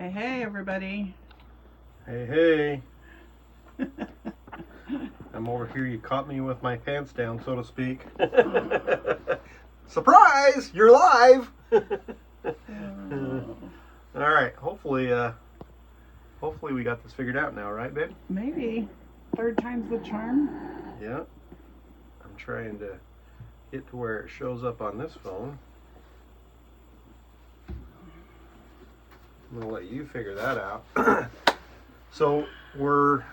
Hey, hey, everybody. Hey. I'm over here. You caught me with my pants down, so to speak. Surprise! You're live! All right. Hopefully we got this figured out now, right, babe? Maybe. Third time's the charm. Yeah. I'm trying to get to where it shows up on this phone. I'm going to let you figure that out. So we're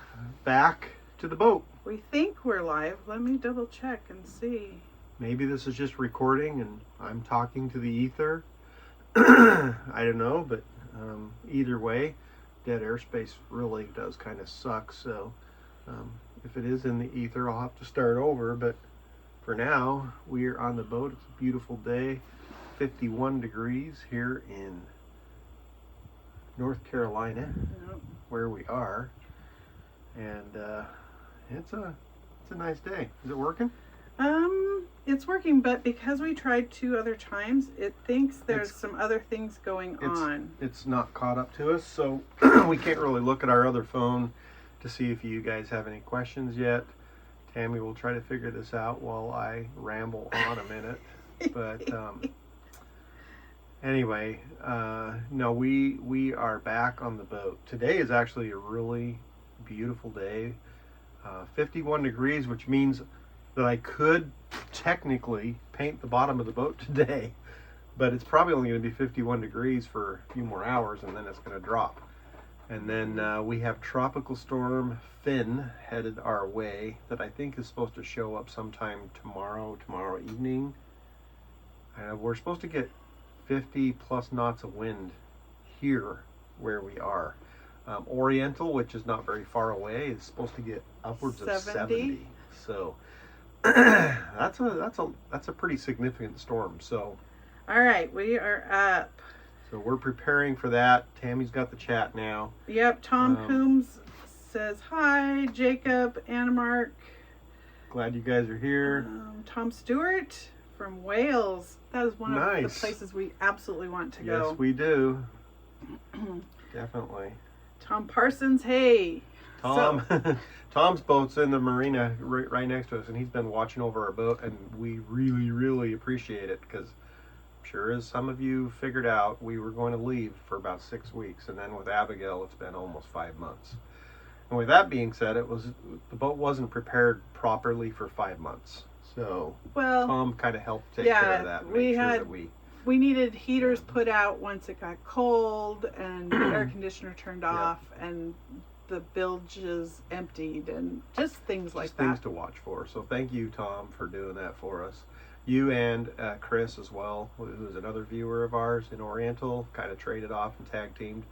back to the boat. We think we're live. Let me double check and see. Maybe this is just recording and I'm talking to the ether. I don't know, but either way, dead airspace really does kind of suck. So if it is in the ether, I'll have to start over. But for now, we are on the boat. It's a beautiful day, 51 degrees here in North Carolina, where we are. And it's a nice day. Is it working? It's working, but because we tried 2 other times, it thinks there's some other things going on. It's not caught up to us, so we can't really look at our other phone to see if you guys have any questions yet. Tammy will try to figure this out while I ramble on a minute. But anyway, no, we are back on the boat. Today is actually a really beautiful day. 51 degrees, which means that I could technically paint the bottom of the boat today, but it's probably only going to be 51 degrees for a few more hours, and then it's going to drop. And then we have Tropical Storm Finn headed our way that I think is supposed to show up sometime tomorrow evening. We're supposed to get 50 plus knots of wind here where we are. Oriental, which is not very far away, is supposed to get upwards of 70. So that's a pretty significant storm. So all right, we are up. So we're preparing for that. Tammy's got the chat now. Yep, Tom Coombs says hi. Jacob, Anna Mark. Glad you guys are here. Tom Stewart from Wales. That is one of the places we absolutely want to go. Yes, we do. Definitely. Tom Parsons, hey. Tom, Tom's boat's in the marina right next to us, and he's been watching over our boat, and we really, really appreciate it because I'm sure as some of you figured out, we were going to leave for about 6 weeks, and then with Abigail, it's been almost 5 months. And with that being said, the boat wasn't prepared properly for 5 months. So Tom kind of helped take care of that. We needed heaters put out once it got cold, and the air conditioner turned off, and the bilges emptied, and just things like that. Things to watch for. So thank you, Tom, for doing that for us. You and Chris as well, who's another viewer of ours in Oriental, kind of traded off and tag teamed.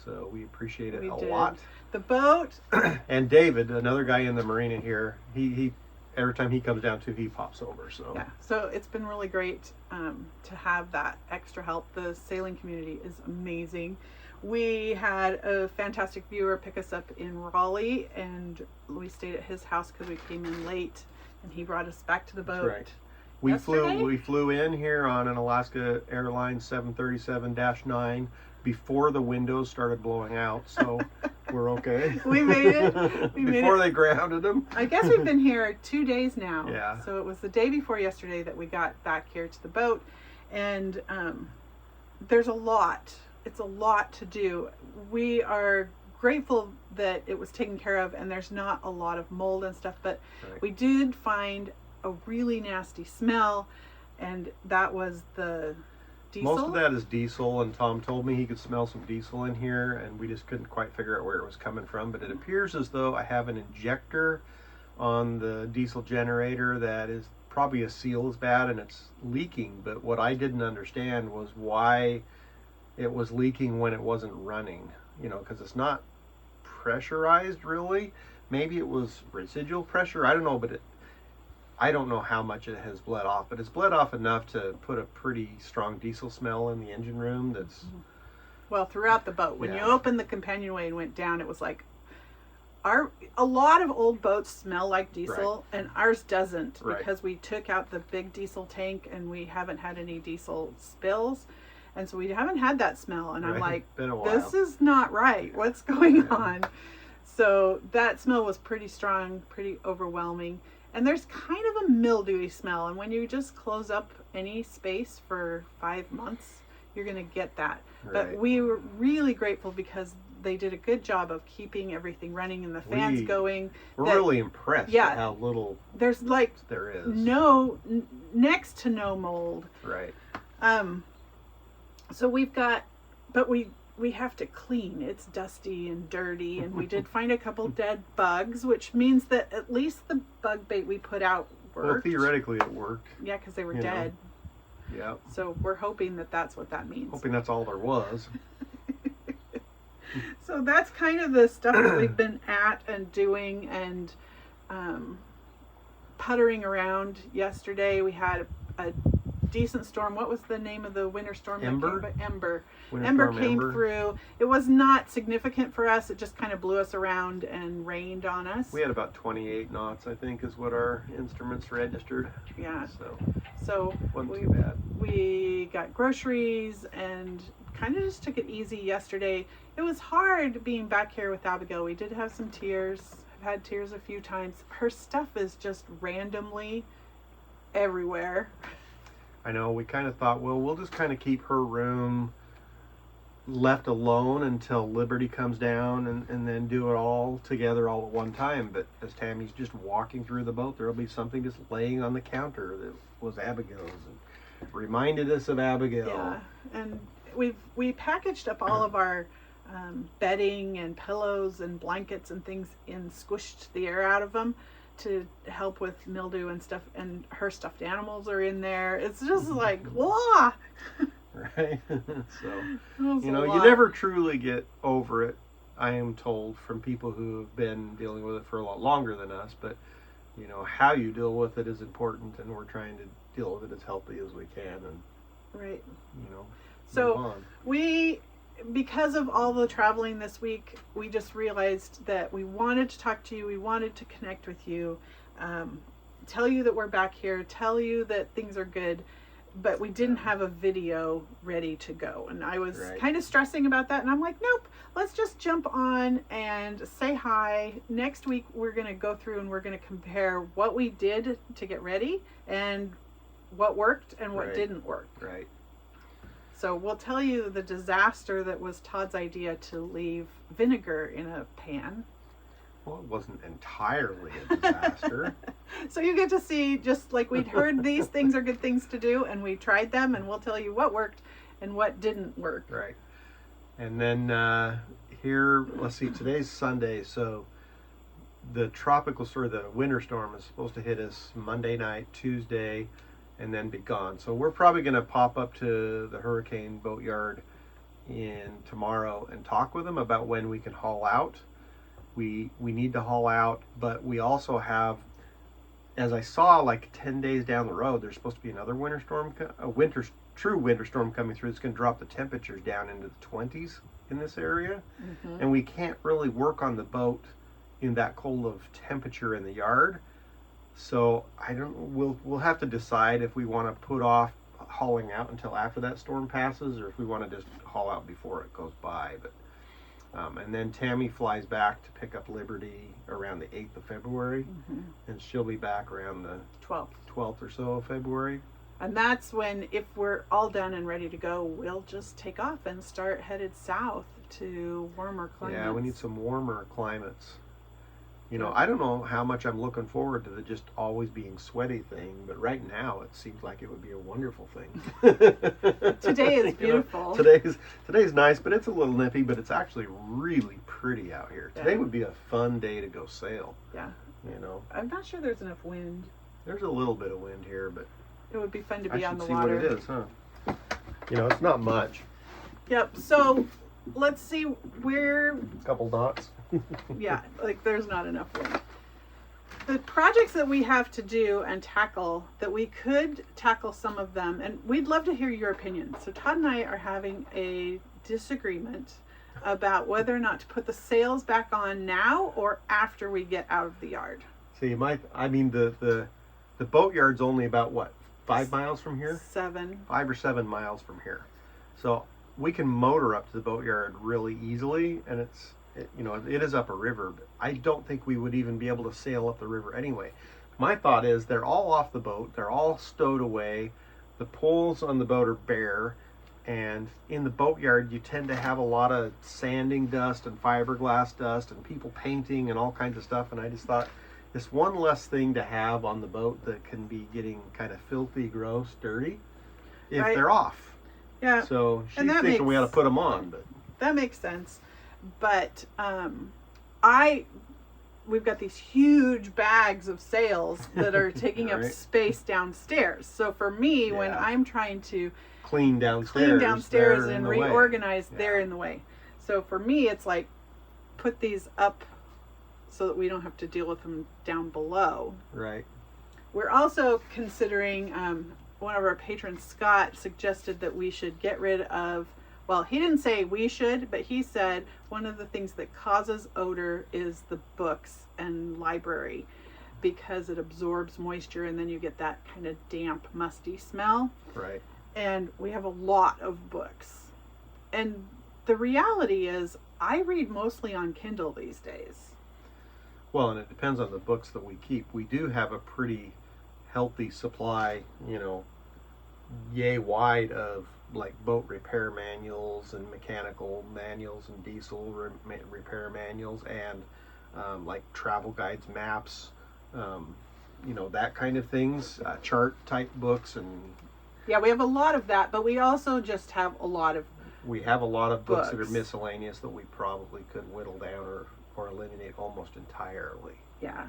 So we appreciate it a lot. The boat. And David, another guy in the marina here, he every time he comes down too, he pops over. So yeah, so it's been really great to have that extra help. The sailing community is amazing. We had a fantastic viewer pick us up in Raleigh, and we stayed at his house because we came in late, and he brought us back to the boat. That's right. We flew in here on an Alaska Airlines 737-9 before the windows started blowing out, so we're okay. We made it. Before they grounded them. I guess we've been here 2 days now. Yeah. So it was the day before yesterday that we got back here to the boat, and there's a lot. It's a lot to do. We are grateful that it was taken care of, and there's not a lot of mold and stuff, but we did find a really nasty smell, and that was the diesel. Most of that is diesel, and Tom told me he could smell some diesel in here, and we just couldn't quite figure out where it was coming from. But it appears as though I have an injector on the diesel generator that is probably a seal is bad and it's leaking. But what I didn't understand was why it was leaking when it wasn't running, because it's not pressurized really. Maybe it was residual pressure, I don't know, but I don't know how much it has bled off, but it's bled off enough to put a pretty strong diesel smell in the engine room. That's throughout the boat. When you opened the companionway and went down, it was like a lot of old boats smell like diesel, and ours doesn't, because we took out the big diesel tank and we haven't had any diesel spills. And so we haven't had that smell. And I'm like, Been a while. this is not right. What's going on? So that smell was pretty strong, pretty overwhelming. And there's kind of a mildewy smell. And when you just close up any space for 5 months, you're going to get that. Right. But we were really grateful because they did a good job of keeping everything running and the fans going. We're really impressed at how little there's like there is. Next to no mold. Right. So we've got, but we have to clean. It's dusty and dirty, and we did find a couple dead bugs, which means that at least the bug bait we put out worked. Well, theoretically it worked. Yeah, because they were dead. Yeah. So we're hoping that that's what that means. Hoping that's all there was. So that's kind of the stuff that we've been at and doing and puttering around. Yesterday we had a decent storm. What was the name of the winter storm? Ember. Ember came through. It was not significant for us. It just kind of blew us around and rained on us. We had about 28 knots, I think, is what our instruments registered. Yeah. So wasn't too bad. We got groceries and kind of just took it easy yesterday. It was hard being back here with Abigail. We did have some tears. I've had tears a few times. Her stuff is just randomly everywhere. I know, we kind of thought, well, we'll just kind of keep her room left alone until Liberty comes down and then do it all together all at one time. But as Tammy's just walking through the boat, there'll be something just laying on the counter that was Abigail's and reminded us of Abigail. Yeah, and we packaged up all of our bedding and pillows and blankets and things and squished the air out of them to help with mildew and stuff, and her stuffed animals are in there. It's just like, wah! Right? So, you you never truly get over it, I am told, from people who have been dealing with it for a lot longer than us, but, how you deal with it is important, and we're trying to deal with it as healthy as we can, and, right. So, move on. Because of all the traveling this week, we just realized that we wanted to talk to you. We wanted to connect with you, tell you that we're back here, tell you that things are good, but we didn't have a video ready to go. And I was kind of stressing about that. And I'm like, nope, let's just jump on and say hi. Next week, we're going to go through and we're going to compare what we did to get ready and what worked and what didn't work. Right. So we'll tell you the disaster that was Todd's idea to leave vinegar in a pan. Well, it wasn't entirely a disaster. So you get to see, just like we'd heard these things are good things to do, and we tried them, and we'll tell you what worked and what didn't work. Right. And then here, let's see, today's Sunday, so the the winter storm is supposed to hit us Monday night, Tuesday, and then be gone. So we're probably going to pop up to the Hurricane Boatyard tomorrow and talk with them about when we can haul out. We need to haul out, but we also have, as I saw, like 10 days down the road, there's supposed to be another winter storm, true winter storm coming through. It's going to drop the temperatures down into the 20s in this area, and we can't really work on the boat in that cold of temperature in the yard. So we'll have to decide if we want to put off hauling out until after that storm passes, or if we want to just haul out before it goes by. But and then Tammy flies back to pick up Liberty around the 8th of February, and she'll be back around the 12th or so of February. And that's when, if we're all done and ready to go, we'll just take off and start headed south to warmer climates. Yeah, we need some warmer climates. I don't know how much I'm looking forward to the just always being sweaty thing, but right now it seems like it would be a wonderful thing. Today is beautiful. Today's nice, but it's a little nippy, but it's actually really pretty out here. Today would be a fun day to go sail. Yeah. I'm not sure there's enough wind. There's a little bit of wind here, but it would be fun to be on the see water. What it is, huh? It's not much. Yep. So let's see where. A couple dots. Yeah, there's not enough wind. The projects that we have to do and tackle, that we could tackle some of them, and we'd love to hear your opinion. So Todd and I are having a disagreement about whether or not to put the sails back on now or after we get out of the yard. So the boatyard's only about 5 miles from here? 7. 5 or 7 miles from here. So we can motor up to the boatyard really easily, and it is up a river. But I don't think we would even be able to sail up the river anyway. My thought is they're all off the boat. They're all stowed away. The poles on the boat are bare. And in the boatyard, you tend to have a lot of sanding dust and fiberglass dust and people painting and all kinds of stuff. And I just thought, it's one less thing to have on the boat that can be getting kind of filthy, gross, dirty if Right. they're off. Yeah. So she's And that thinking we ought to makes- put them on. But That makes sense. But we've got these huge bags of sails that are taking up Right. space downstairs. So for me, when Yeah. I'm trying to clean downstairs downstairs they're in and the way. reorganize, Yeah. they're in the way. So for me, it's like put these up so that we don't have to deal with them down below. Right. We're also considering, one of our patrons, Scott, suggested that we should get rid of, well, he didn't say we should, but he said one of the things that causes odor is the books and library, because it absorbs moisture and then you get that kind of damp, musty smell. Right. And we have a lot of books. And the reality is, I read mostly on Kindle these days. Well, and it depends on the books that we keep. We do have a pretty healthy supply, yay wide of like boat repair manuals and mechanical manuals and diesel repair manuals and like travel guides, maps, that kind of things, chart type books, and Yeah, we have a lot of that, but we also just have a lot of, we have a lot of books that are Books. miscellaneous that we probably could whittle down or eliminate almost entirely. yeah,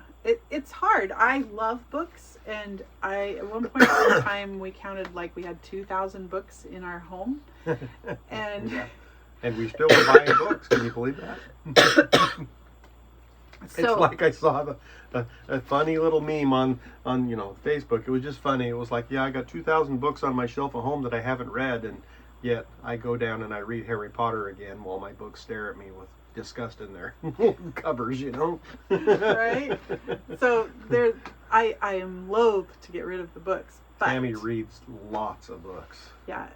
it's hard. I love books, and at one point in time, we counted like we had 2,000 books in our home. And Yeah. And we still are buying books. Can you believe that? It's so, like I saw a funny little meme on Facebook. It was just funny. It was like, yeah, I got 2,000 books on my shelf at home that I haven't read, and yet I go down and I read Harry Potter again while my books stare at me with disgust in their covers, right? So I am loath to get rid of the books. But, Tammy reads lots of books. Yeah,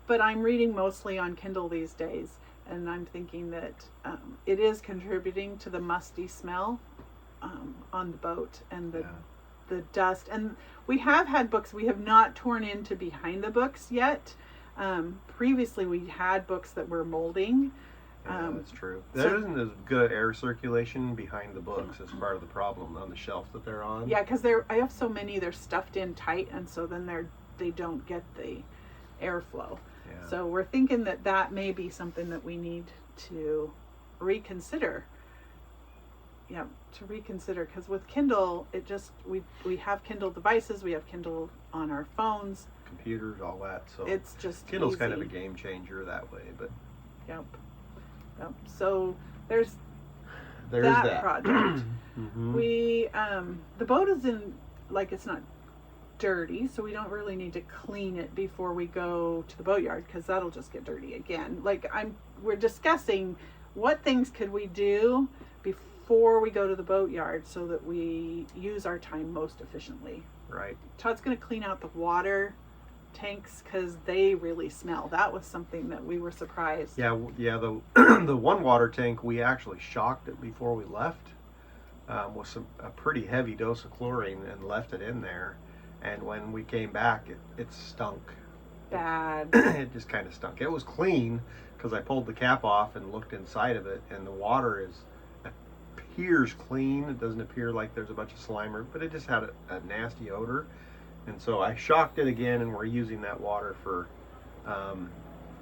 but I'm reading mostly on Kindle these days, and I'm thinking that it is contributing to the musty smell on the boat and the dust. And we have had books. We have not torn into behind the books yet. Previously, we had books that were molding. Yeah, that's true. so- There isn't as good air circulation behind the books as part of the problem on the shelf that they're on. Yeah, because I have so many, they're stuffed in tight, and so then they don't get the airflow. Yeah. So we're thinking that may be something that we need to reconsider. Yeah, to reconsider, because with Kindle, it just we have Kindle devices, we have Kindle on our phones. Computers, all that. So It's just Kindle's easy. kind of a game changer that way, but Yep. So there's there's that that project. Mhm. We the boat is in, like, it's not dirty, so we don't really need to clean it before we go to the boatyard, because that'll just get dirty again. Like, we're discussing what things could we do before we go to the boatyard so that we use our time most efficiently. Right. Todd's going to clean out the water tanks because they really smell. That was something that we were surprised. Yeah. The the one water tank, we actually shocked it before we left with a pretty heavy dose of chlorine and left it in there. And when we came back, it stunk. Bad. It just kind of stunk. It was clean because I pulled the cap off and looked inside of it, and the water appears clean. It doesn't appear like there's a bunch of slime, but it just had a nasty odor. And so I shocked it again, and we're using that water for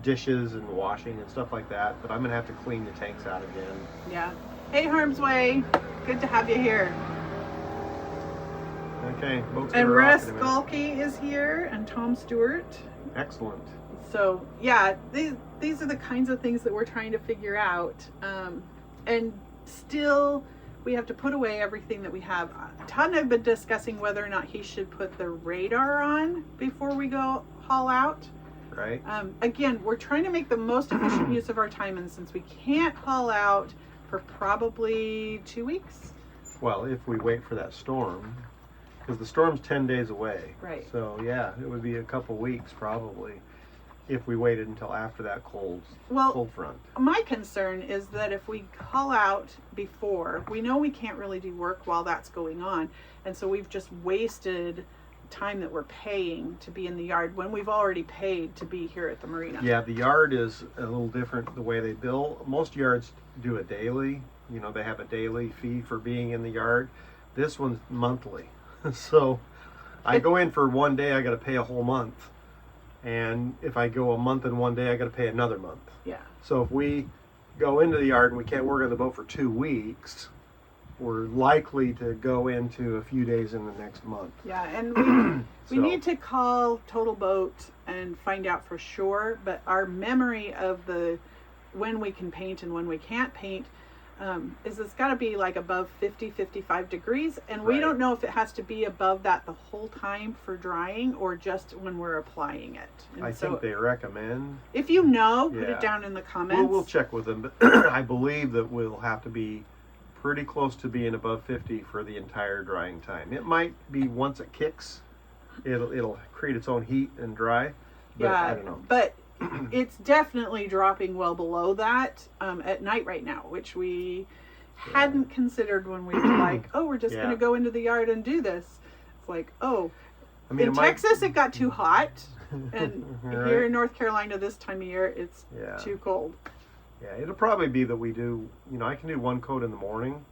dishes and washing and stuff like that. But I'm gonna have to clean the tanks out again. Yeah. Hey, Harm's Way. Good to have you here. Okay, boat's And gonna rock Russ in a minute. Skalky is here, and Tom Stewart. Excellent. So yeah, these are the kinds of things that we're trying to figure out, and still we have to put away everything that we have. Todd and I have been discussing whether or not he should put the radar on before we go haul out. Right. Again, we're trying to make the most efficient use of our time, and since we can't haul out for probably 2 weeks. Well, if we wait for that storm, because the storm's 10 days away. Right. So yeah, it would be a couple weeks probably. if we waited until after that cold front. My concern is that if we call out before, we know we can't really do work while that's going on, and so we've just wasted time that we're paying to be in the yard when we've already paid to be here at the marina. Yeah, the yard is a little different the way they bill. Most yards do a daily. You know, they have a daily fee for being in the yard. This one's monthly. So I go in for one day, I got to pay a whole month. And if I go a month and one day, I got to pay another month. Yeah. So if we go into the yard and we can't work on the boat for 2 weeks, we're likely to go into a few days in the next month. Yeah, and we need to call Total Boat and find out for sure, but our memory of the when we can paint and when we can't paint is it's got to be like above 55 degrees, and we don't know if it has to be above that the whole time for drying or just when we're applying it. And I think they recommend. If you know, put it down in the comments. We'll check with them, but I believe that we'll have to be pretty close to being above 50 for the entire drying time. It might be once it kicks, it'll create its own heat and dry. But I don't know. But it's definitely dropping well below that at night right now, which we hadn't considered when we were like, oh, we're just going to go into the yard and do this. It's like, oh, in Texas it got too hot, and here in North Carolina this time of year it's too cold. Yeah, it'll probably be that we do, I can do one coat in the morning,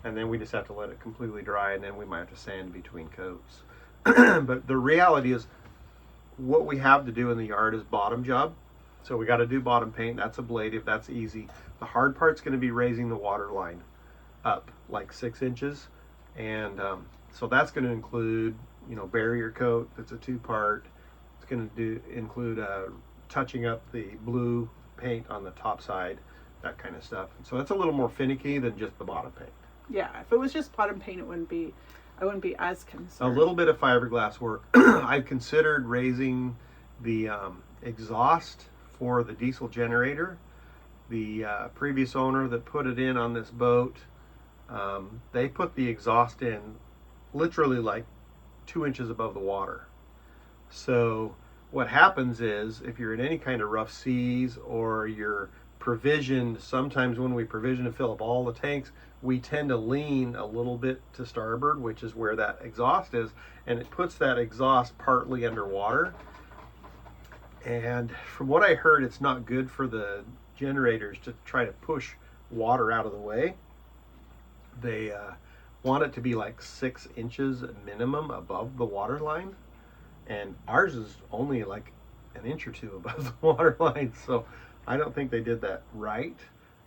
and then we just have to let it completely dry, and then we might have to sand between coats. But the reality is, what we have to do in the yard is bottom job. So we got to do bottom paint. That's ablative. That's easy. The hard part's going to be raising the water line up like 6 inches. And so that's going to include, barrier coat. That's a 2-part. It's going to include touching up the blue paint on the top side, that kind of stuff. So that's a little more finicky than just the bottom paint. Yeah, if it was just bottom paint, I wouldn't be as concerned. A little bit of fiberglass work. I've considered raising the exhaust for the diesel generator. The previous owner that put it in on this boat, they put the exhaust in literally like 2 inches above the water. So what happens is, if you're in any kind of rough seas or you're provisioned, sometimes when we provision to fill up all the tanks, we tend to lean a little bit to starboard, which is where that exhaust is, and it puts that exhaust partly underwater. And from what I heard, it's not good for the generators to try to push water out of the way. They want it to be like 6 inches minimum above the water line, and ours is only like an inch or two above the water line, so I don't think they did that right,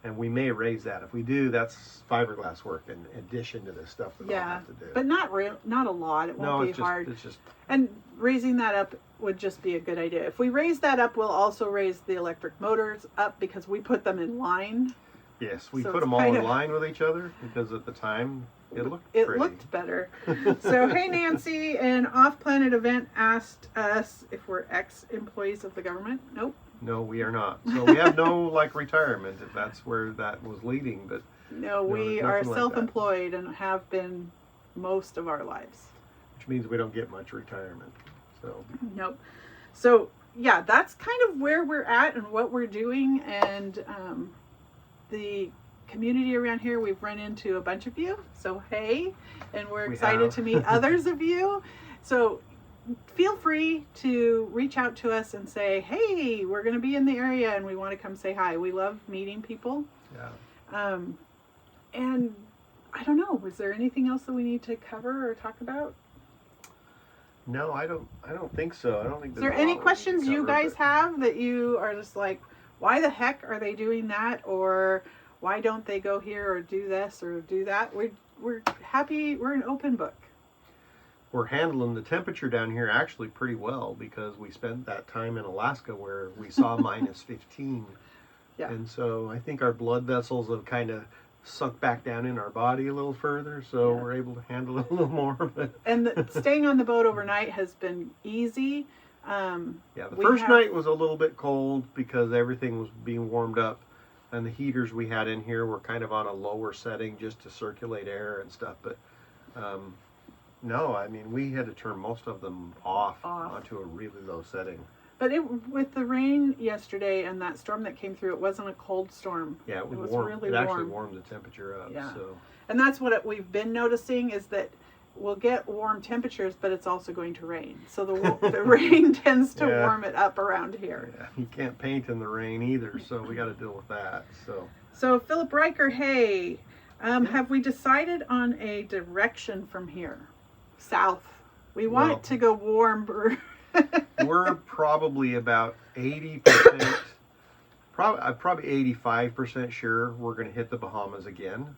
and we may raise that. If we do, that's fiberglass work in addition to this stuff that we'll have to do. But not a lot. It won't be hard. It's just, and raising that up would just be a good idea. If we raise that up, we'll also raise the electric motors up because we put them in line. Yes, we put them all in line with each other because at the time it looked pretty. It looked better. So, hey, Nancy, an off-planet event asked us if we're ex-employees of the government. Nope. No, we are not. So we have no retirement, if that's where that was leading. But no, we are self-employed and have been most of our lives. Which means we don't get much retirement. So nope. So yeah, that's kind of where we're at and what we're doing, and the community around here, we've run into a bunch of you. So hey, and we're excited to meet others of you. So feel free to reach out to us and say, hey, we're going to be in the area and we want to come say hi. We love meeting people. Yeah. And I don't know, was there anything else that we need to cover or talk about? No, I don't think so. I don't think. Is there any questions you guys have that you are just like, why the heck are they doing that, or why don't they go here or do this or do that? We're happy. We're an open book. We're handling the temperature down here actually pretty well because we spent that time in Alaska where we saw minus 15. Yeah. And so I think our blood vessels have kind of sunk back down in our body a little further, so we're able to handle it a little more. But and staying on the boat overnight has been easy. The first night was a little bit cold because everything was being warmed up, and the heaters we had in here were kind of on a lower setting just to circulate air and stuff. But no, I mean, we had to turn most of them off onto a really low setting. But with the rain yesterday and that storm that came through, it wasn't a cold storm. Yeah, it was was warm. really It actually warm. warmed the temperature up. Yeah. So. And that's what we've been noticing is that we'll get warm temperatures, but it's also going to rain. So the rain tends to warm it up around here. Yeah, you can't paint in the rain either, so we got to deal with that. So Philip Riker, hey, have we decided on a direction from here? South. We want to go warmer. We're probably about 80%, probably 85% sure we're going to hit the Bahamas again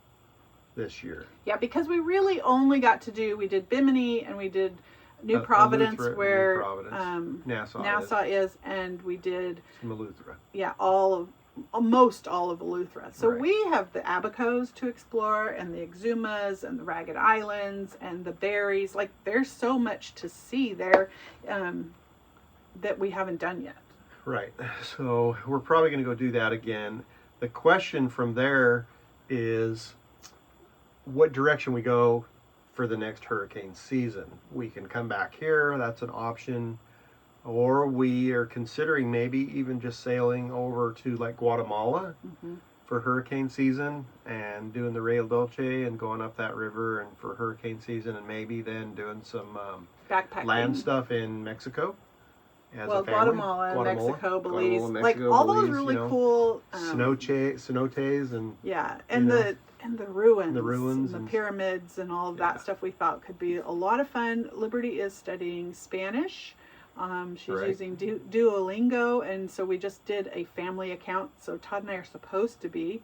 this year. Yeah, because we really only got to we did Bimini and we did New Providence, where Nassau is, and we did some Eleuthera. Yeah, almost all of Eleuthera. So we have the Abacos to explore, and the Exumas, and the Ragged Islands, and the Berries. Like, there's so much to see there that we haven't done yet. Right. So we're probably going to go do that again. The question from there is what direction we go for the next hurricane season. We can come back here. That's an option. Or we are considering maybe even just sailing over to like Guatemala for hurricane season and doing the Rio Dulce and going up that river and for hurricane season, and maybe then doing some backpacking land stuff in Mexico. Guatemala, Mexico, Belize, Mexico, all Belize, those really cool cenotes and the ruins, and the and pyramids, and all of that stuff we thought could be a lot of fun. Liberty is studying Spanish. She's using Duolingo, and so we just did a family account. So Todd and I are supposed to be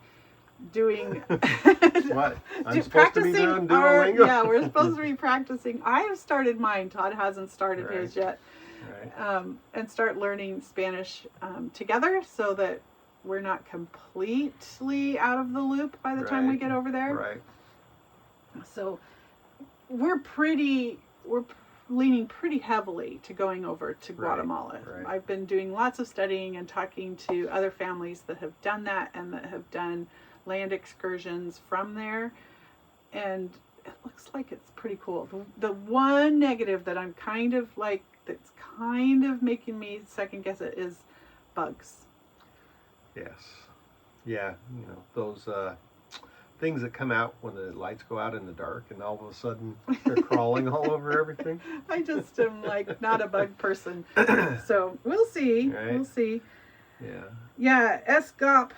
doing what? I'm supposed to be doing Duolingo? We're supposed to be practicing. I have started mine. Todd hasn't started his yet. And start learning Spanish together so that we're not completely out of the loop by the time we get over there. Right. So we're leaning pretty heavily to going over to Guatemala. Right. I've been doing lots of studying and talking to other families that have done that and that have done land excursions from there. And it looks like it's pretty cool. The one negative that I'm that's kind of making me second guess it is bugs. Yes. Yeah, those things that come out when the lights go out in the dark and all of a sudden they're crawling all over everything. I just am not a bug person. So we'll see. Right. We'll see. Yeah. Yeah, SGOP,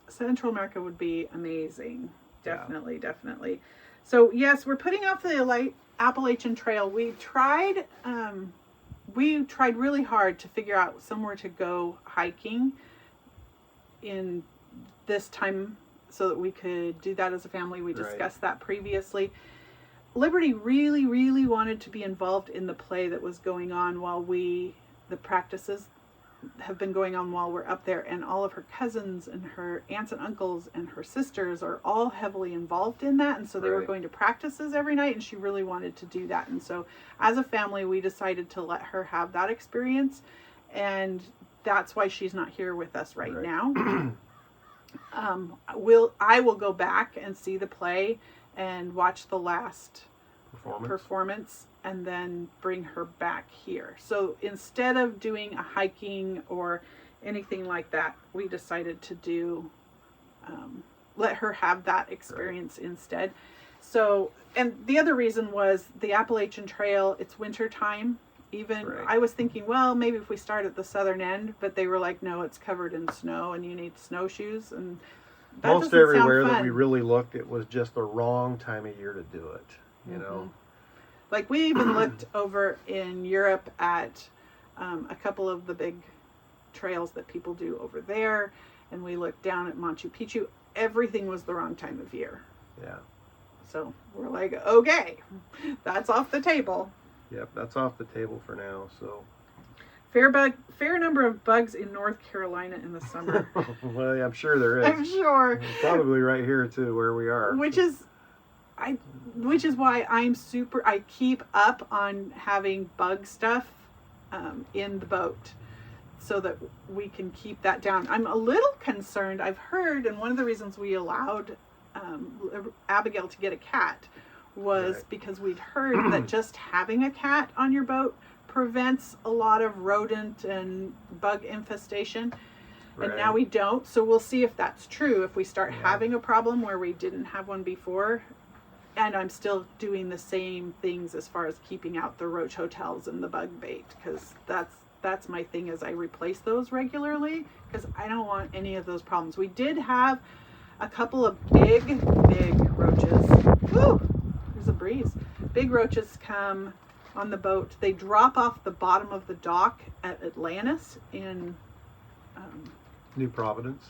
Central America would be amazing. Definitely, definitely. So yes, we're putting off the Appalachian Trail. We tried really hard to figure out somewhere to go hiking in this time so that we could do that as a family. We discussed that previously. Liberty really, really wanted to be involved in the play that was going on the practices have been going on while we're up there, and all of her cousins and her aunts and uncles and her sisters are all heavily involved in that, and so they were going to practices every night, and she really wanted to do that. And so as a family we decided to let her have that experience, and that's why she's not here with us right now. I will go back and see the play and watch the last performance and then bring her back here. So instead of doing a hiking or anything like that, we decided to let her have that experience instead. So, and the other reason was the Appalachian Trail, it's winter time. I was thinking, well, maybe if we start at the southern end, but they were like, no, it's covered in snow and you need snowshoes, and that most everywhere that we really looked, it was just the wrong time of year to do it. You know, like we even looked over in Europe at a couple of the big trails that people do over there, and we looked down at Machu Picchu. Everything was the wrong time of year. Yeah. So we're like, okay, that's off the table. Yep, that's off the table for now. So fair number of bugs in North Carolina in the summer. Well, yeah, I'm sure there is. I'm sure. Probably right here too, where we are. Which is why I keep up on having bug stuff in the boat so that we can keep that down. I'm a little concerned. I've heard, and one of the reasons we allowed Abigail to get a cat was because we'd heard that just having a cat on your boat prevents a lot of rodent and bug infestation. Right. And now we don't. So we'll see if that's true. If we start Yeah. having a problem where we didn't have one before, and I'm still doing the same things as far as keeping out the roach hotels and the bug bait, because that's my thing, is I replace those regularly because I don't want any of those problems. We did have a couple of big roaches. Woo! There's a breeze. Big roaches come on the boat. They drop off the bottom of the dock at Atlantis in New Providence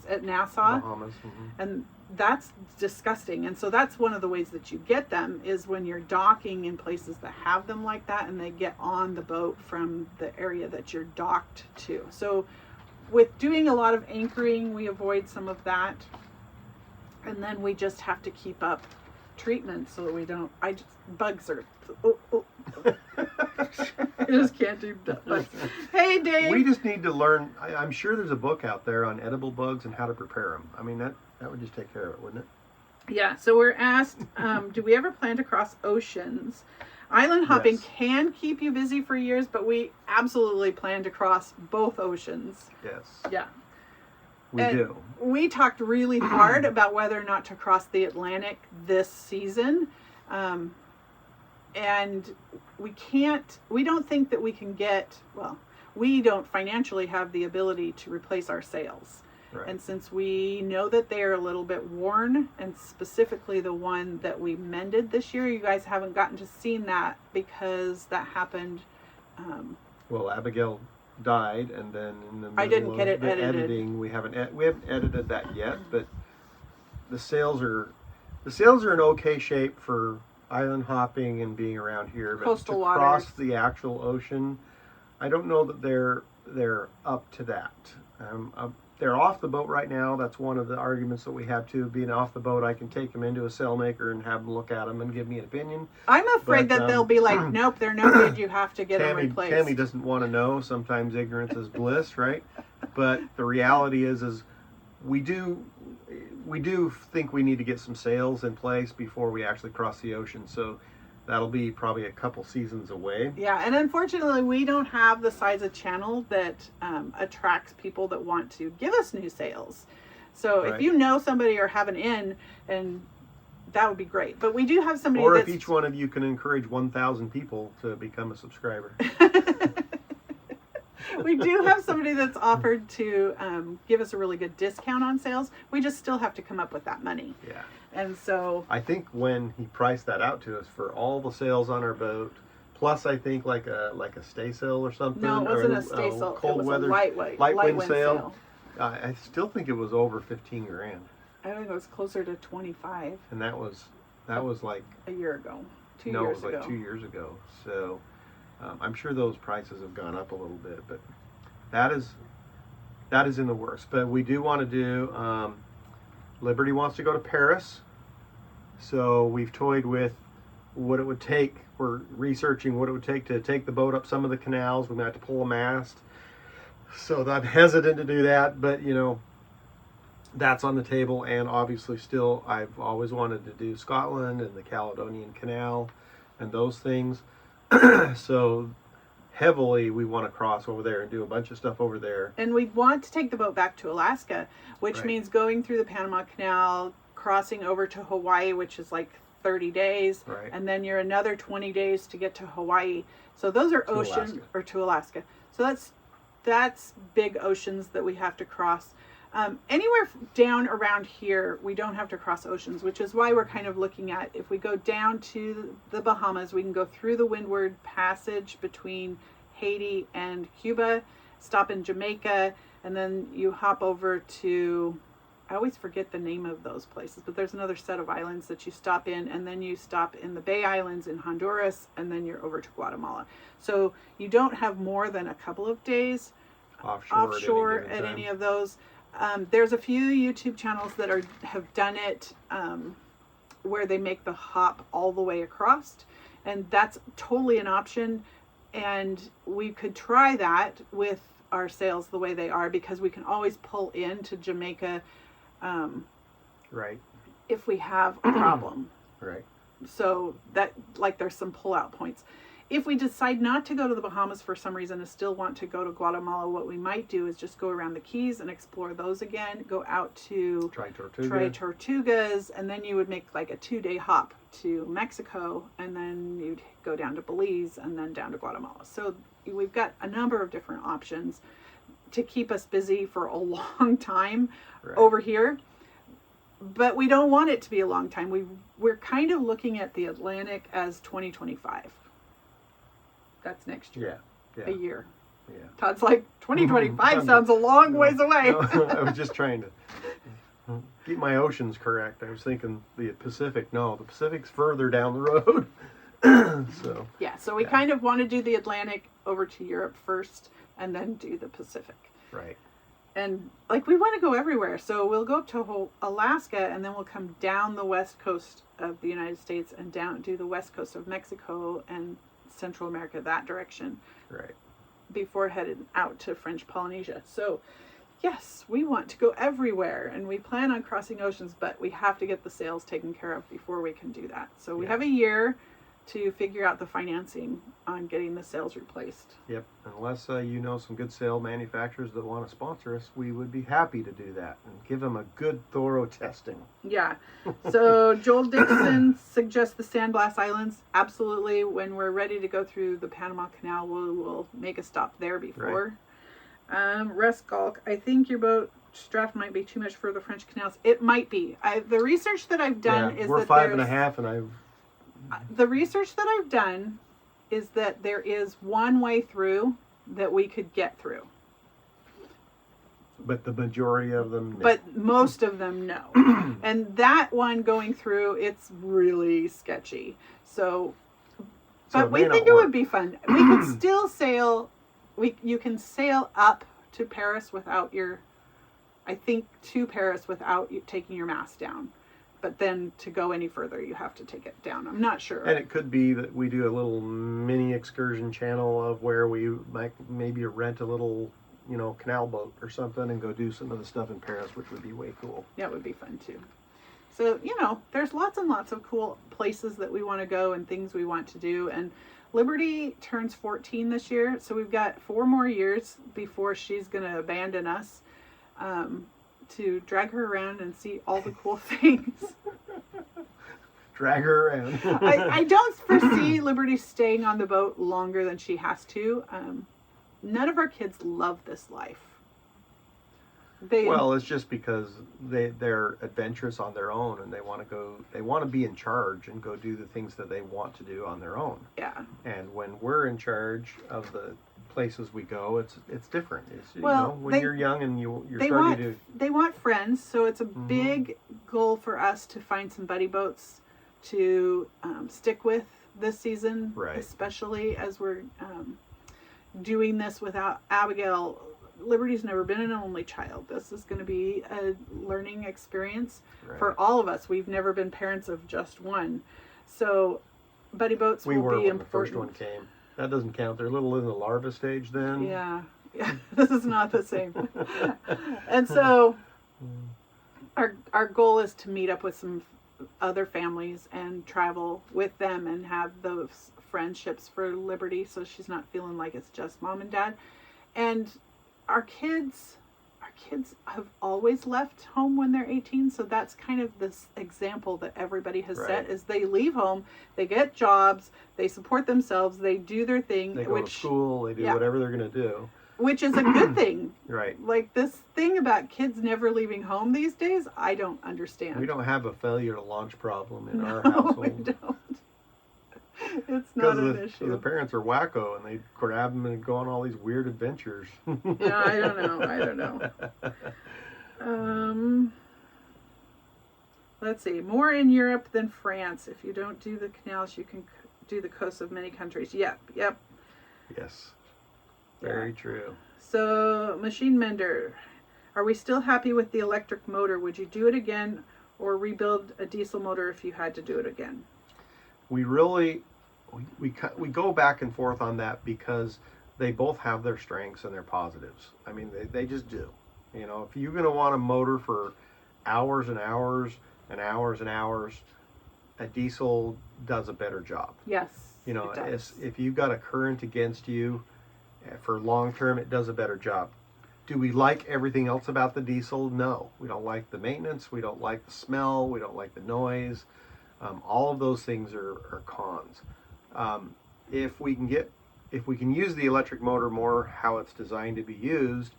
at Nassau. Bahamas. And that's disgusting. And so that's one of the ways that you get them, is when you're docking in places that have them like that, and they get on the boat from the area that you're docked to. So with doing a lot of anchoring, we avoid some of that. And then we just have to keep up treatment so that we don't, bugs are, I just can't do bugs. Hey, Dave. We just need to learn. I'm sure there's a book out there on edible bugs and how to prepare them. I mean, that would just take care of it, wouldn't it? Yeah, so we're asked, do we ever plan to cross oceans? Island hopping Yes. can keep you busy for years, but we absolutely plan to cross both oceans. Yes. Yeah. We do. We talked really hard about whether or not to cross the Atlantic this season. And we don't think that we can we don't financially have the ability to replace our sails. Right. And since we know that they are a little bit worn, and specifically the one that we mended this year, you guys haven't gotten to see that because that happened. Well, Abigail died, and then in the middle I didn't get of it the edited. editing, we haven't edited that yet. But the sails are in okay shape for island hopping and being around here. But Coastal to waters. cross the actual ocean, I don't know that they're up to that. They're off the boat right now. That's one of the arguments that we have too. Being off the boat, I can take them into a sail maker and have them look at them and give me an opinion. I'm afraid But, that they'll be like, nope, they're no good. You have to get them replaced. Tammy doesn't want to know. Sometimes ignorance is bliss, right? But the reality is we do think we need to get some sails in place before we actually cross the ocean. So that'll be probably a couple seasons away. Yeah, and unfortunately, we don't have the size of channel that attracts people that want to give us new sails. So Right. if you know somebody or have an in, and that would be great. But we do have somebody Or that's... if each one of you can encourage 1,000 people to become a subscriber. We do have somebody that's offered to give us a really good discount on sales. We just still have to come up with that money. Yeah. And so... I think when he priced that out to us for all the sails on our boat, plus I think like a stay sail or something. No, it wasn't a stay sail. Cold It was weather, a light wind wind sail. I still think it was over 15 grand. I think it was closer to 25 And that was like a year ago. 2 no, years it was ago. like 2 years ago. So I'm sure those prices have gone up a little bit, but that is in the works. But we do want to do. Liberty wants to go to Paris, so we've toyed with what it would take. We're researching what it would take to take the boat up some of the canals. We might have to pull a mast. So I'm hesitant to do that, but that's on the table. And obviously still, I've always wanted to do Scotland and the Caledonian Canal and those things. So heavily we want to cross over there and do a bunch of stuff over there. And we want to take the boat back to Alaska, which Right. means going through the Panama Canal, crossing over to Hawaii, which is like 30 days, Right. and then you're another 20 days to get to Hawaii. So those are To ocean Alaska. or to Alaska. So that's big oceans that we have to cross. Anywhere down around here, we don't have to cross oceans, which is why we're kind of looking at, if we go down to the Bahamas, we can go through the Windward Passage between Haiti and Cuba, stop in Jamaica, and then you hop over to, I always forget the name of those places, but there's another set of islands that you stop in, and then you stop in the Bay Islands in Honduras, and then you're over to Guatemala. So you don't have more than a couple of days offshore at any of those. There's a few YouTube channels that have done it where they make the hop all the way across, and that's totally an option. And we could try that with our sails the way they are, because we can always pull into Jamaica Right. if we have a problem. Right. So that, like, there's some pull-out points. if we decide not to go to the Bahamas for some reason and still want to go to Guatemala, what we might do is just go around the Keys and explore those again, go out to Try Tortugas, and then you would make like a 2-day hop to Mexico, and then you'd go down to Belize and then down to Guatemala. So we've got a number of different options to keep us busy for a long time over here. But we don't want it to be a long time. We're kind of looking at the Atlantic as 2025. That's next year. Yeah. A year. Yeah. Todd's like, 2025 sounds a long ways away. No, I was just trying to keep my oceans correct. I was thinking the Pacific. No, the Pacific's further down the road. So we kind of want to do the Atlantic over to Europe first and then do the Pacific. Right. And like we want to go everywhere. So we'll go up to Alaska, and then we'll come down the west coast of the United States and down do the west coast of Mexico and Central America, that direction. Right. Before heading out to French Polynesia. So yes, we want to go everywhere, and we plan on crossing oceans, but we have to get the sails taken care of before we can do that. So we have a year to figure out the financing on getting the sails replaced. Yep. Unless you know some good sail manufacturers that want to sponsor us, we would be happy to do that and give them a good, thorough testing. Yeah. So Joel Dixon suggests the Sandblast Islands. Absolutely. When we're ready to go through the Panama Canal, we'll make a stop there before. Right. Russ Galk, I think your boat draft might be too much for the French canals. It might be. The research that I've done is we're that 5.5, and the research that I've done is that there is one way through that we could get through. But the majority of them, no. But most of them, no. And that one going through, it's really sketchy. So but we think it would be fun. We could still sail. You can sail up to Paris without to Paris without you taking your mast down. But then to go any further, you have to take it down. I'm not sure. And it could be that we do a little mini excursion channel of where we might maybe rent a little, canal boat or something and go do some of the stuff in Paris, which would be way cool. Yeah, it would be fun too. So, there's lots and lots of cool places that we want to go and things we want to do. And Liberty turns 14 this year, so we've got 4 more years before she's going to abandon us. To drag her around and see all the cool things. Drag her around. I don't foresee Liberty staying on the boat longer than she has to. None of our kids love this life. Well, it's just because they're adventurous on their own, and they want to be in charge and go do the things that they want to do on their own. Yeah. And when we're in charge of the places we go, it's different. When you're young and you're starting to... They want friends, so it's a big goal for us to find some buddy boats to stick with this season, right. Especially as we're doing this without Abigail. Liberty's never been an only child. This is going to be a learning experience for all of us. We've never been parents of just one. So buddy boats will be important. When the first one came. That doesn't count. They're a little in the larva stage then. Yeah. This is not the same. And so our goal is to meet up with some other families and travel with them and have those friendships for Liberty, so she's not feeling like it's just mom and dad. And our kids have always left home when they're 18, so that's kind of this example that everybody has set, is they leave home, they get jobs, they support themselves, they do their thing. They go to school, they do whatever they're going to do. Which is a good thing. Right. Like this thing about kids never leaving home these days, I don't understand. We don't have a failure to launch problem in our household. We don't. It's not an issue. The parents are wacko and they grab them and go on all these weird adventures. Yeah, I don't know. Let's see. More in Europe than France. If you don't do the canals, you can do the coasts of many countries. Yep. Yes. Very true. So, Machine Mender. Are we still happy with the electric motor? Would you do it again or rebuild a diesel motor if you had to do it again? We really... We go back and forth on that because they both have their strengths and their positives. I mean, they just do. If you're going to want a motor for hours and hours and hours and hours, a diesel does a better job. Yes. You know, It does. if you've got a current against you for long term, it does a better job. Do we like everything else about the diesel? No. We don't like the maintenance. We don't like the smell. We don't like the noise. All of those things are cons. Um, if we can use the electric motor more how it's designed to be used,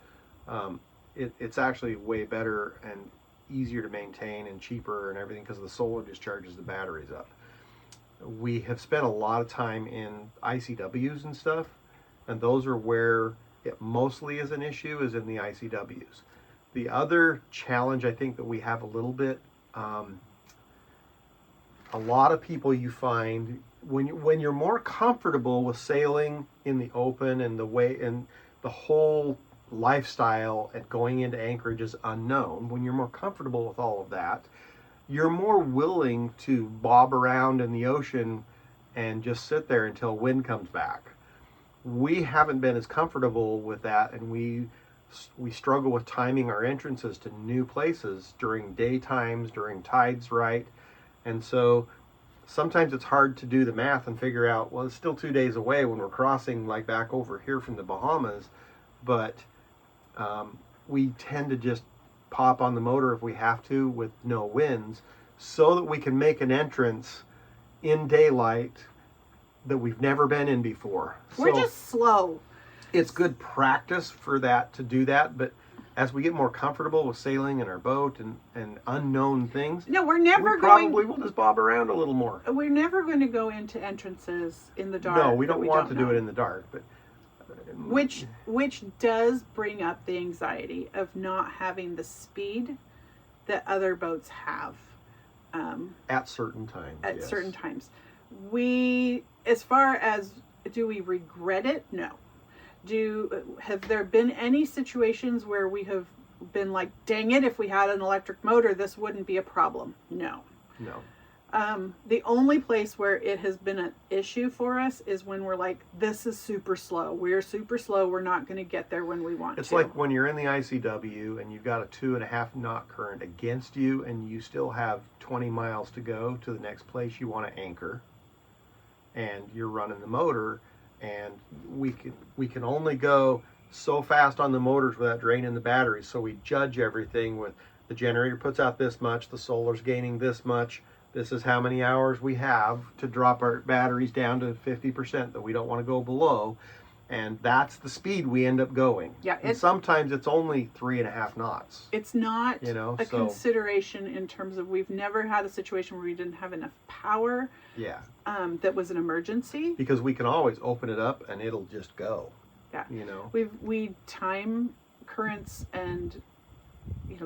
it's actually way better and easier to maintain and cheaper and everything because the solar just charges the batteries up. We have spent a lot of time in ICWs and stuff, and those are where it mostly is an issue, is in the ICWs. The other challenge I think that we have a little bit, a lot of people you find when you're more comfortable with sailing in the open and the whole lifestyle and going into anchorage is unknown, when you're more comfortable with all of that, you're more willing to bob around in the ocean and just sit there until wind comes back. We haven't been as comfortable with that, and we struggle with timing our entrances to new places during daytimes, during tides right. And so sometimes it's hard to do the math and figure out, well, it's still 2 days away when we're crossing like back over here from the Bahamas, but we tend to just pop on the motor if we have to with no winds so that we can make an entrance in daylight that we've never been in before. We're So just slow. it's good practice for that, to do that, but as we get more comfortable with sailing in our boat and unknown things, No, we're never we probably will just bob around a little more. We're never going to go into entrances in the dark. No, we that don't want to do know. it in the dark, but Which does bring up the anxiety of not having the speed that other boats have. at certain times. At yes. certain times. We, as far as, do we regret it? No. Have there been any situations where we have been like, dang it, if we had an electric motor, this wouldn't be a problem? No. No. The only place where it has been an issue for us is when we're like, this is super slow. We're super slow. We're not going to get there when we want It's to. like when you're in the ICW and you've got a 2.5 knot current against you and you still have 20 miles to go to the next place you want to anchor, and you're running the motor, and we can only go so fast on the motors without draining the batteries. So we judge everything with the generator puts out this much, the solar's gaining this much. This is how many hours we have to drop our batteries down to 50% that we don't want to go below. And that's the speed we end up going. Yeah, and sometimes it's only 3.5 knots. It's not so, consideration in terms of, we've never had a situation where we didn't have enough power. Yeah. That was an emergency. Because we can always open it up and it'll just go. Yeah. We time currents and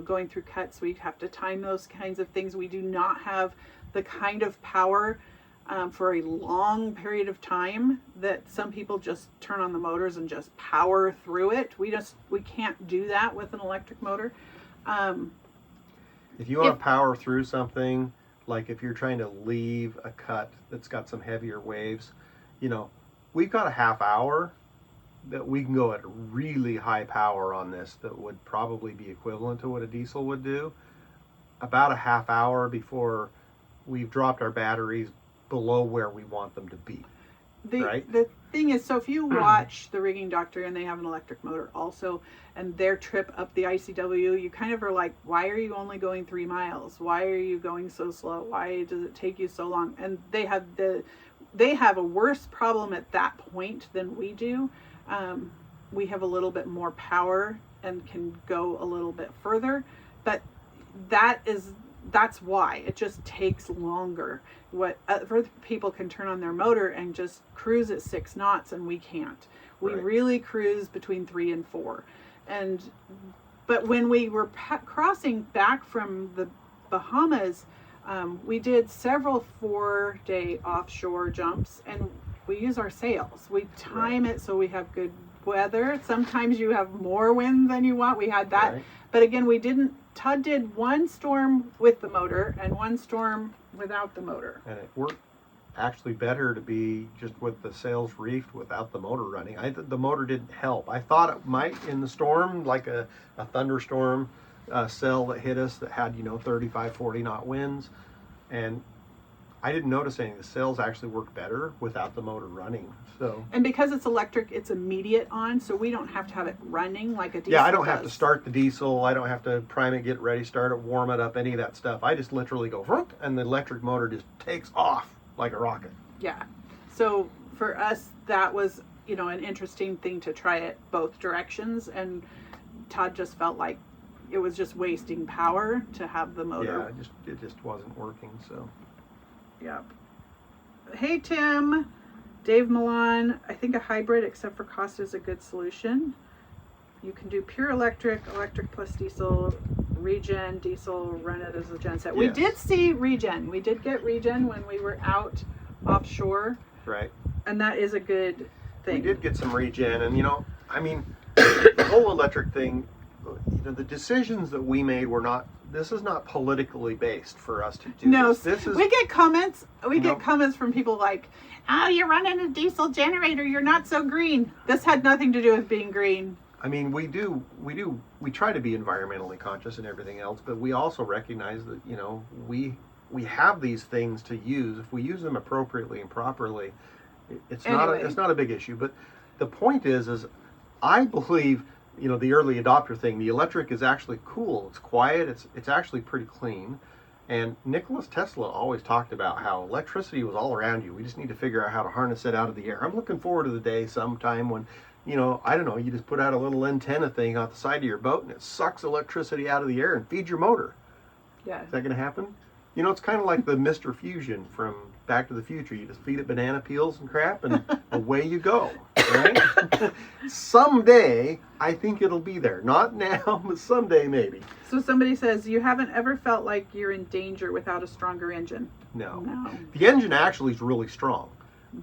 going through cuts, we have to time those kinds of things. We do not have the kind of power for a long period of time that some people just turn on the motors and just power through it. We can't do that with an electric motor. If you want to power through something, like if you're trying to leave a cut that's got some heavier waves, we've got a half hour that we can go at really high power on this that would probably be equivalent to what a diesel would do. About a half hour before we've dropped our batteries below where we want them to be. Right? The thing is, so if you watch The Rigging Doctor, and they have an electric motor also, and their trip up the ICW, you kind of are like, why are you only going 3 miles? Why are you going so slow? Why does it take you so long? And they have a worse problem at that point than we do. We have a little bit more power and can go a little bit further, but that's why it just takes longer. What other people can turn on their motor and just cruise at 6 knots, and we can't. We really cruise between 3 and 4. But when we were crossing back from the Bahamas, we did several 4-day offshore jumps, and we use our sails. We time it so we have good weather. Sometimes you have more wind than you want. We had that. Right. But again, Todd did one storm with the motor and one storm without the motor. And it worked actually better to be just with the sails reefed without the motor running. The motor didn't help. I thought it might in the storm, like a thunderstorm cell that hit us that had 35, 40 knot winds. And I didn't notice anything. The cells actually work better without the motor running. So. And because it's electric, it's immediate on, so we don't have to have it running like a diesel. Yeah, I don't have to start the diesel. I don't have to prime it, get ready, start it, warm it up, any of that stuff. I just literally go, vroom, and the electric motor just takes off like a rocket. Yeah. So for us, that was, you know, an interesting thing to try it both directions. And Todd just felt like it was just wasting power to have the motor. Yeah, it just wasn't working. So. Yep. Hey, Tim. Dave Milan, I think a hybrid, except for cost, is a good solution. You can do pure electric plus diesel, regen, diesel, run it as a genset. Yes. We did see regen. We did get regen when we were out offshore. Right. And that is a good thing. We did get some regen. And, you know, I mean, the whole electric thing, you know, the decisions that we made were not, this is not politically based for us to do. No, this is, we get comments. We get comments from people like, "Oh, you're running a diesel generator. You're not so green." This had nothing to do with being green. I mean, we try to be environmentally conscious and everything else, but we also recognize that, you know, we have these things to use. If we use them appropriately and properly, it's not a big issue. But the point is I believe, you know, the early adopter thing, the electric is actually cool. It's quiet. It's actually pretty clean. And Nikola Tesla always talked about how electricity was all around you. We just need to figure out how to harness it out of the air. I'm looking forward to the day sometime when, you know, I don't know, you just put out a little antenna thing off the side of your boat and it sucks electricity out of the air and feeds your motor. Yeah. Is that going to happen? You know, it's kind of like the Mr. Fusion from Back to the Future. You just feed it banana peels and crap and away you go, right? Someday, I think it'll be there. Not now, but someday maybe. So somebody says, you haven't ever felt like you're in danger without a stronger engine? No. No. The engine actually is really strong.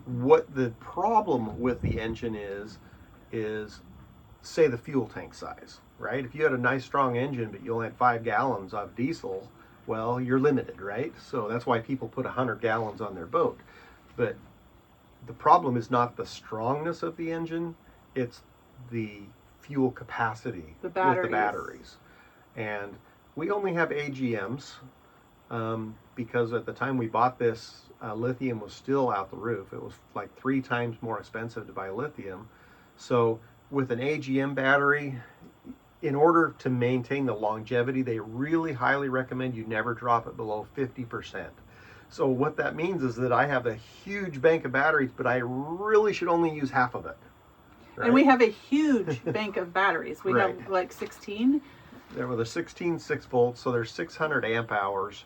What the problem with the engine is say the fuel tank size, right? If you had a nice strong engine, but you only had 5 gallons of diesel, well, you're limited, right? So that's why people put 100 gallons on their boat. But the problem is not the strongness of the engine, it's the fuel capacity with the batteries. And we only have AGMs because at the time we bought this, lithium was still out the roof. It was like 3 times more expensive to buy lithium. So with an AGM battery, in order to maintain the longevity, they really highly recommend you never drop it below 50%. So what that means is that I have a huge bank of batteries, but I really should only use half of it. Right? And we have a huge bank of batteries. We Right. have like 16. There were the 16 6-volts, so there's 600 amp hours.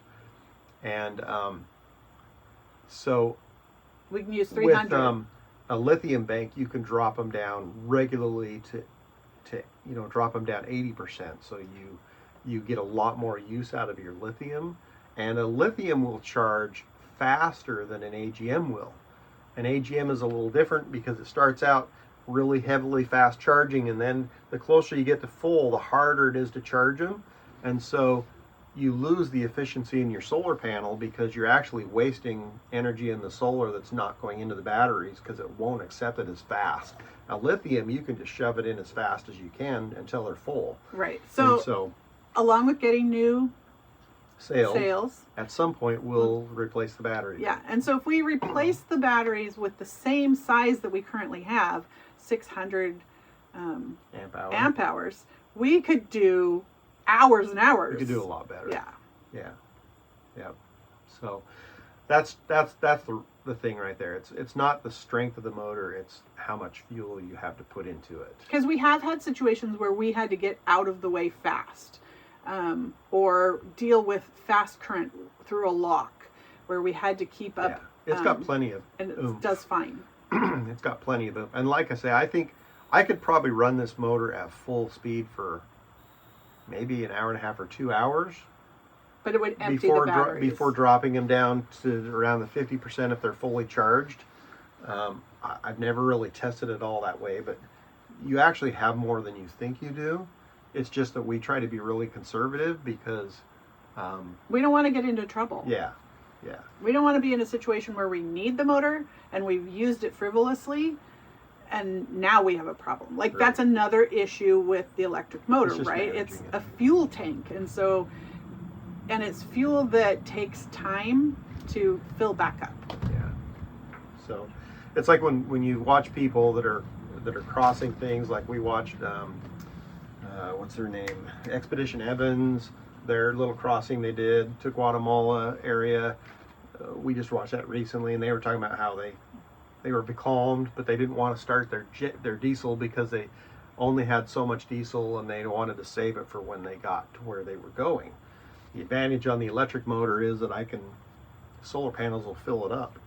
And so we can use 300. With a lithium bank, you can drop them down regularly to you know, drop them down 80%. So you get a lot more use out of your lithium. And a lithium will charge faster than an AGM will. An AGM is a little different because it starts out really heavily fast charging, and then the closer you get to full, the harder it is to charge them. And so you lose the efficiency in your solar panel because you're actually wasting energy in the solar that's not going into the batteries because it won't accept it as fast. Now lithium, you can just shove it in as fast as you can until they're full. Right. So along with getting new sales, at some point we'll replace the batteries. Yeah, and so if we replace the batteries with the same size that we currently have, 600 amp hours, we could do hours and hours. We could do a lot better. Yeah. So that's the thing right there. It's not the strength of the motor, it's how much fuel you have to put into it. Because we have had situations where we had to get out of the way fast, or deal with fast current through a lock, where we had to keep up. Yeah. It's got plenty of and it does fine. It's got plenty of them. And like I say, I think I could probably run this motor at full speed for maybe an hour and a half or 2 hours. But it would empty the batteries. Before dropping them down to around the 50% if they're fully charged. I've never really tested it all that way, but you actually have more than you think you do. It's just that we try to be really conservative because... we don't want to get into trouble. Yeah. We don't want to be in a situation where we need the motor and we've used it frivolously and now we have a problem. Like that's another issue with the electric motor, right? It's a fuel tank. And so, and it's fuel that takes time to fill back up. Yeah. So it's like when you watch people that are crossing things, like we watched what's their name, Expedition Evans, their little crossing they did to Guatemala area. We just watched that recently, and they were talking about how they were becalmed, but they didn't want to start their diesel because they only had so much diesel, and they wanted to save it for when they got to where they were going. The advantage on the electric motor is that solar panels will fill it up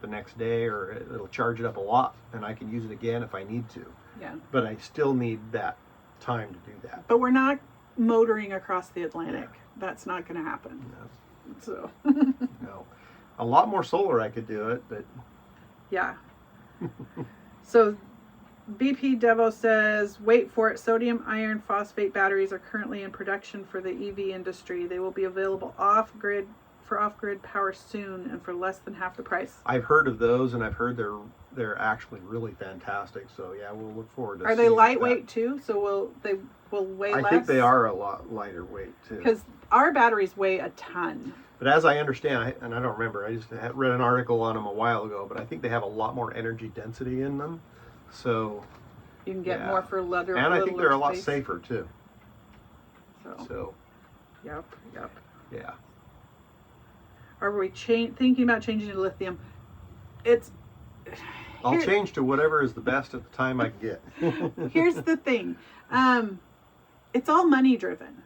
the next day, or it'll charge it up a lot, and I can use it again if I need to. Yeah. But I still need that time to do that. But we're not motoring across the Atlantic. Yeah. That's not going to happen. No. So. No. A lot more solar I could do it, but. Yeah. So BP Devo says, wait for it. Sodium iron phosphate batteries are currently in production for the EV industry. They will be available off-grid power soon and for less than half the price. I've heard of those, and I've heard they're actually really fantastic. So yeah, we'll look forward to. Are they lightweight too? So they will weigh less? I think they are a lot lighter weight too. Because our batteries weigh a ton. But as I understand, and I don't remember, I just read an article on them a while ago, but I think they have a lot more energy density in them. So you can get more for leather. And I think they're a lot safer too. So. Yep. Yeah. Are we thinking about changing to lithium? I'll change to whatever is the best at the time I can get. Here's the thing. It's all money driven,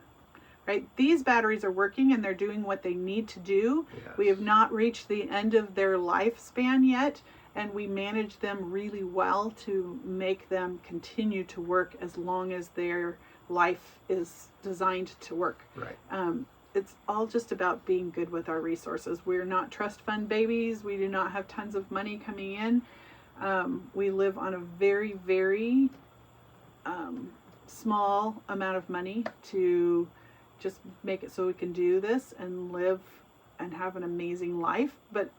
right? These batteries are working and they're doing what they need to do. Yes. We have not reached the end of their lifespan yet, and we manage them really well to make them continue to work as long as their life is designed to work. Right. It's all just about being good with our resources. We're not trust fund babies. We do not have tons of money coming in. We live on a very, very small amount of money to just make it so we can do this and live and have an amazing life. But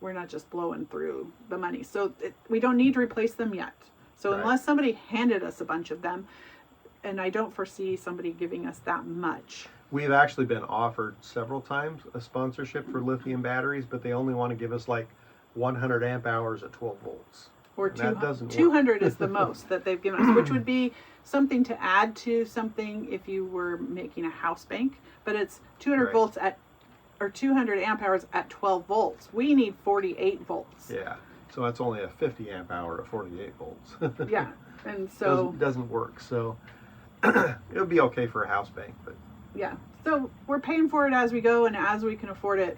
we're not just blowing through the money. So we don't need to replace them yet. So right. Unless somebody handed us a bunch of them, and I don't foresee somebody giving us that much. We've actually been offered several times a sponsorship for lithium batteries, but they only want to give us like 100 amp hours at 12 volts. Or 200 is the most that they've given us, which would be something to add to something if you were making a house bank. But it's 200 right. volts or 200 amp hours at 12 volts. We need 48 volts. Yeah. So that's only a 50 amp hour at 48 volts. Yeah. And so doesn't work. So it would be okay for a house bank, but yeah. So we're paying for it as we go, and as we can afford it,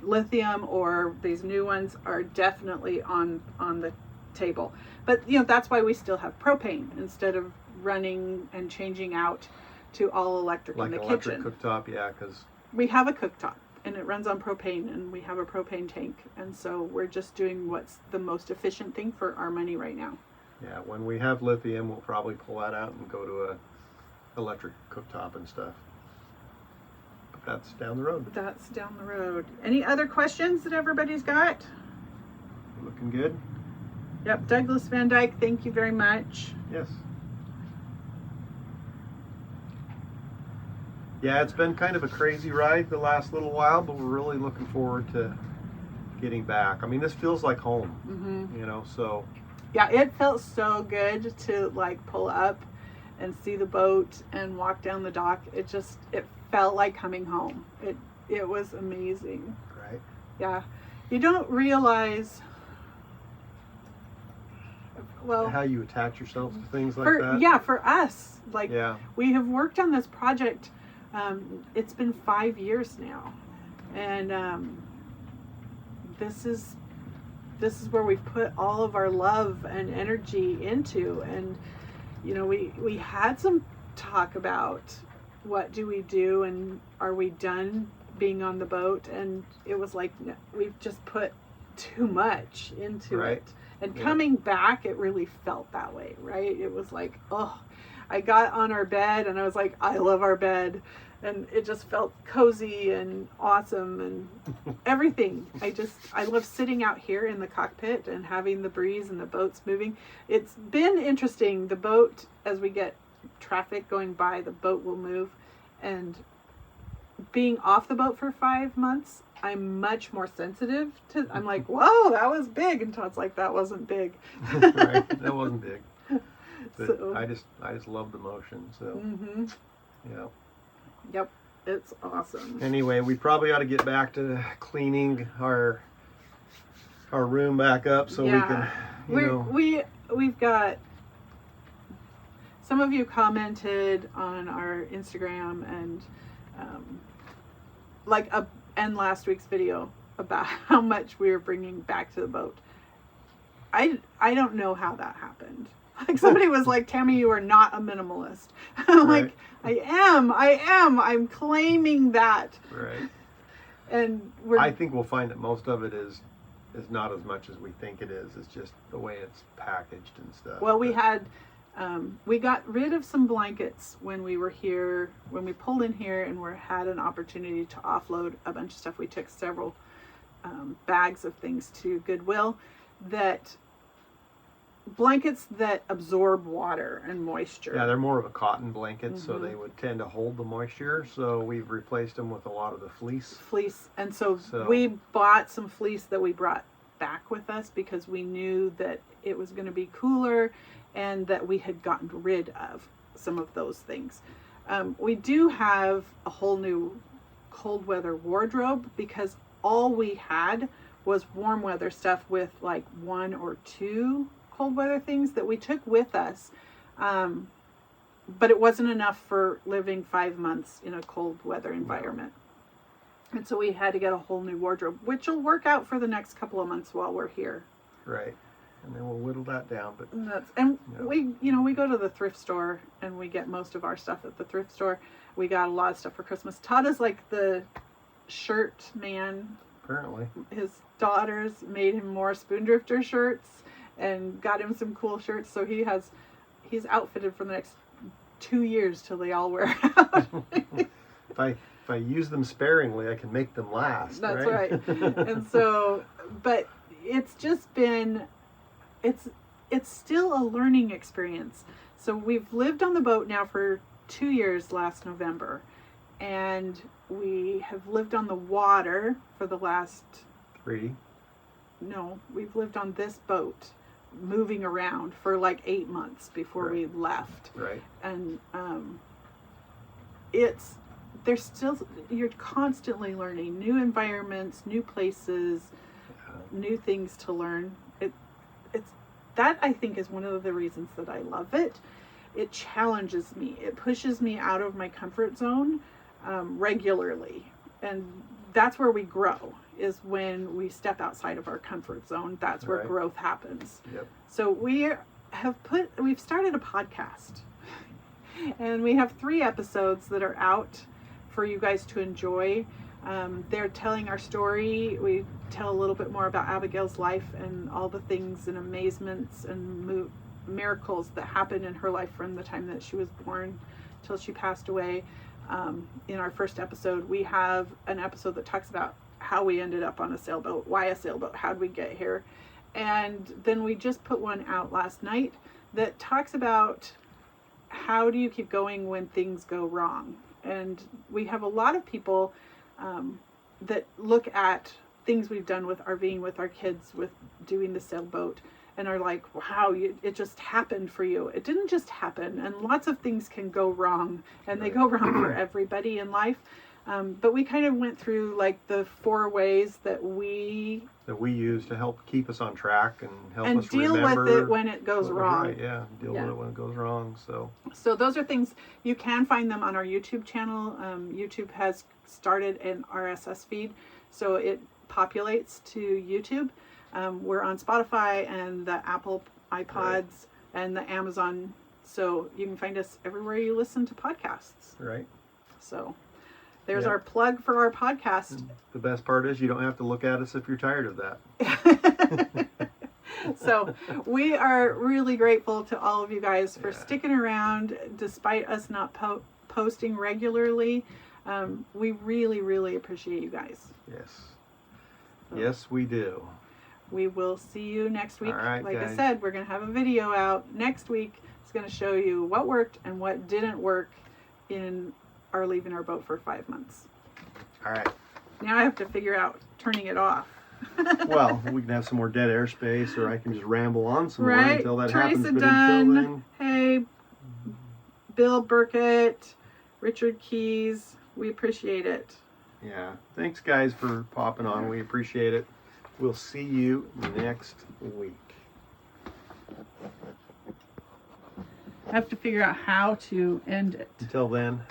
lithium or these new ones are definitely on the table. But that's why we still have propane instead of running and changing out to all electric in the kitchen. Like electric cooktop, yeah, because we have a cooktop and it runs on propane, and we have a propane tank, and so we're just doing what's the most efficient thing for our money right now. Yeah, when we have lithium, we'll probably pull that out and go to a electric cooktop and stuff. But that's down the road. That's down the road. Any other questions that everybody's got? Looking good? Yep, Douglas Van Dyke, thank you very much. Yes. Yeah, it's been kind of a crazy ride the last little while, but we're really looking forward to getting back. I mean, this feels like home, so. Yeah, it felt so good to pull up and see the boat and walk down the dock. It felt like coming home. It was amazing. Right. Yeah. You don't realize how you attach yourself to things like that. Yeah, for us. We have worked on this project. It's been 5 years now. And this is where we've put all of our love and energy into. And we had some talk about what do we do and are we done being on the boat, and it was like we've just put too much into it. And coming back, it really felt that way, right? It was like, I got on our bed and I was like, I love our bed, and it just felt cozy and awesome and everything. I love sitting out here in the cockpit and having the breeze and the boats moving. It's been interesting. The boat, as we get traffic going by, the boat will move, and being off the boat for 5 months, I'm much more sensitive to. I'm like, whoa, that was big, and Todd's like, that wasn't big. Right, that wasn't big. But So, I just love the motion. So mm-hmm. yeah. Yep, it's awesome. Anyway, we probably ought to get back to cleaning our room back up so we can, we've got. Some of you commented on our Instagram and and last week's video about how much we were bringing back to the boat. I don't know how that happened. Like somebody was like, Tammy, you are not a minimalist. I'm right. like, I am. I'm claiming that. Right. And I think we'll find that most of it is not as much as we think it is. It's just the way it's packaged and stuff. Well, we got rid of some blankets when we were here, when we pulled in here and had an opportunity to offload a bunch of stuff. We took several bags of things to Goodwill, that blankets that absorb water and moisture. Yeah, they're more of a cotton blanket, so they would tend to hold the moisture. So we've replaced them with a lot of the fleece. And so we bought some fleece that we brought back with us because we knew that it was going to be cooler and that we had gotten rid of some of those things. We do have a whole new cold weather wardrobe because all we had was warm weather stuff with like 1 or 2 cold weather things that we took with us. But it wasn't enough for living 5 months in a cold weather environment. No. And so we had to get a whole new wardrobe, which will work out for the next couple of months while we're here. Right. And then we'll whittle that down. But we go to the thrift store and we get most of our stuff at the thrift store. We got a lot of stuff for Christmas. Todd is like the shirt man. Apparently. His daughters made him more Spoondrifter shirts and got him some cool shirts. So he's outfitted for the next 2 years till they all wear out. If I use them sparingly, I can make them last. That's right. And so, but it's just been, it's still a learning experience. So we've lived on the boat now for 2 years last November, and we have lived on the water for the last 3. No, we've lived on this boat moving around for like 8 months before we left. Right. And you're constantly learning new environments, new places, new things to learn. That I think is one of the reasons that I love it. It challenges me. It pushes me out of my comfort zone regularly. And that's where we grow, is when we step outside of our comfort zone. That's where growth happens. Yep. So we've started a podcast. And we have 3 episodes that are out for you guys to enjoy. They're telling our story. We tell a little bit more about Abigail's life and all the things and amazements and miracles that happened in her life from the time that she was born till she passed away. In our first episode, we have an episode that talks about how we ended up on a sailboat, why a sailboat, how did we get here. And then we just put one out last night that talks about how do you keep going when things go wrong. And we have a lot of people that look at things we've done with RVing with our kids, with doing the sailboat, and are like, wow, it just happened for you. It didn't just happen, and lots of things can go wrong, and they go wrong for everybody in life. But we kind of went through like the 4 ways that we use to help keep us on track and help us deal remember with it when it goes wrong. Right, deal with it when it goes wrong. So those are things, you can find them on our YouTube channel. YouTube has started an RSS feed, so it populates to YouTube. We're on Spotify and the Apple iPods and the Amazon, so you can find us everywhere you listen to podcasts. Right. So there's our plug for our podcast. And the best part is you don't have to look at us if you're tired of that. So we are really grateful to all of you guys for sticking around despite us not posting regularly. We really, really appreciate you guys. Yes. Yes, we do. We will see you next week. All right, like guys. I said, we're going to have a video out next week. It's going to show you what worked and what didn't work in our leaving our boat for 5 months. All right. Now I have to figure out turning it off. Well, we can have some more dead airspace, or I can just ramble on some more Right? until that Teresa happens. But Dunn. until then, Hey, Bill Burkett, Richard Keys. We appreciate it. yeah. Thanks, guys, for popping on. We appreciate it. We'll see you next week. I have to figure out how to end it. Until then.